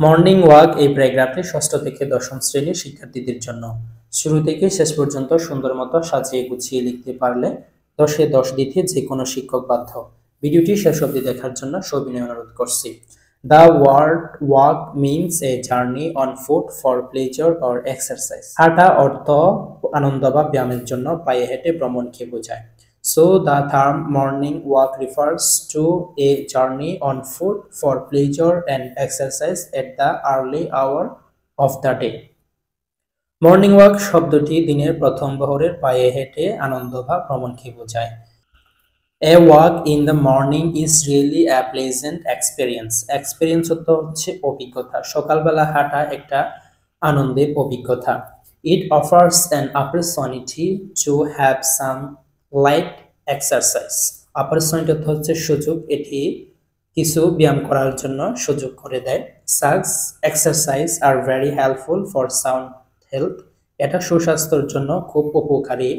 Morning walk এই প্যারাগ্রাফটি ষষ্ঠ থেকে দশম শ্রেণীর শিক্ষার্থীদের জন্য। শুরু থেকে শেষ পর্যন্ত সুন্দর মতো সাজিয়ে গুছিয়ে লিখতে পারলে 10-এ 10 দিতে যে কোনো শিক্ষক বাধ্য। ভিডিওটি শেষ অবধি দেখার জন্য সবিনয় অনুরোধ করছি। The word walk means a journey on foot for pleasure or exercise. হাঁটা অর্থ আনন্দ বা ব্যায়ামের জন্য পায়ে হেঁটে ভ্রমণকে বোঝায়। So the term morning walk refers to a journey on foot for pleasure and exercise at the early hour of the day. Morning walk শব্দটি দিনের প্রথম প্রহরের পায়ে হেঁটে আনন্দ বা ভ্রমণকে বোঝায়। A walk in the morning is really a pleasant experience. Experience হচ্ছে অভিজ্ঞতা। সকালবেলা হাঁটা একটা আনন্দের অভিজ্ঞতা। It offers an opportunity to have some light exercise. Opportunity হচ্ছে সুযোগ, এটি কিছু ব্যায়াম করার জন্য সুযোগ করে দেয়। Such exercise are very helpful for sound health, এটা সুস্বাস্থ্যের জন্য খুব উপকারী।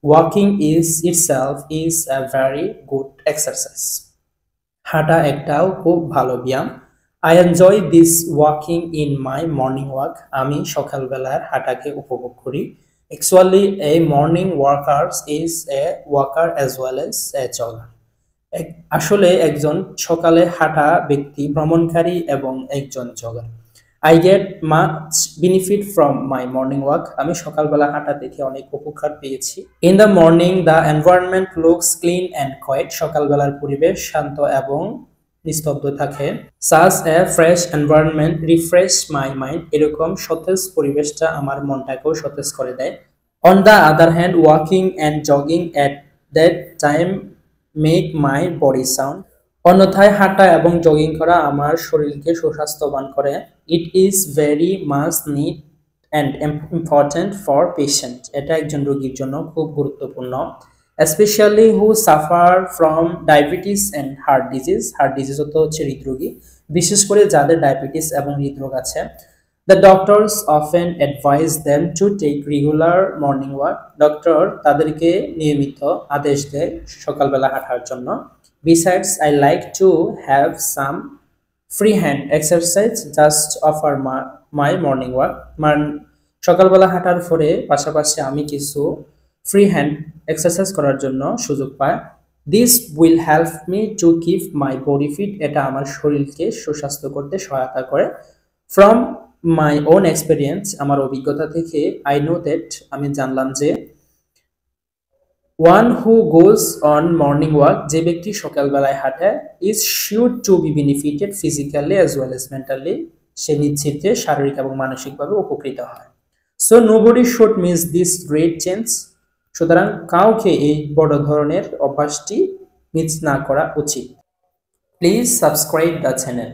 Walking is itself is a very good exercise, হাঁটা একটাও খুব ভালো ব্যায়াম। I enjoy this walking in my morning walk, আমি সকালবেলার হাঁটাকে উপভোগ করি। Actually, a morning walker is a walker as well as a jogger. আসলে একজন সকালে হাঁটা ব্যক্তি ভ্রমণকারী এবং একজন jogger. I get much benefit from my morning walk. আমি সকালবেলা হাঁটা দেখে অনেক উপকার পেয়েছি। In the morning, the environment looks clean and quiet. সকালবেলার পরিবেশ শান্ত এবং নিস্তব্ধ থাকে। Such a fresh environment refresh my mind. এরকম সতেজ পরিবেশটা আমার মনটাকেও সতেজ করে দেয়। On the other hand, walking and jogging at that time make my body sound. অন্যথায় হাঁটা এবং জগিং করা আমার শরীরকে সুস্বাস্থ্যবান করে। It is very much need and important for patient. এটা একজন রোগীর জন্য খুব গুরুত্বপূর্ণ। Especially who suffer from diabetes and heart disease. Heart disease হচ্ছে হৃদরোগী, বিশেষ করে যাদের ডায়াবেটিস এবং হৃদরোগ আছে। The doctors often advise them to take regular morning walk. Doctor তাদেরকে নিয়মিত আদেশ দেয় সকালবেলা হাঁটার জন্য। Besides, I like to have some free hand exercise just after my morning walk. সকালবেলা হাঁটার পরে পাশাপাশি আমি কিছু ফ্রি হ্যান্ড এক্সারসাইজ করার জন্য সুযোগ পাই। This will help me to keep my body fit. এটা আমার শরীরকে সুস্বাস্থ্য করতে সহায়তা করে। From my own experience, আমার অভিজ্ঞতা থেকে I know that, আমি জানলাম যে one who goes on morning walk, যে ব্যক্তি সকালবেলায় হাঁটে, is sure to be benefited physically as well as mentally. সে নিশ্চিত যে শারীরিক এবং মানসিকভাবে উপকৃত হয়। So nobody should miss this great chance. সুতরাং কাউকে এই বড় ধরনের অভ্যাসটি মিস না করা উচিত। Please subscribe the channel.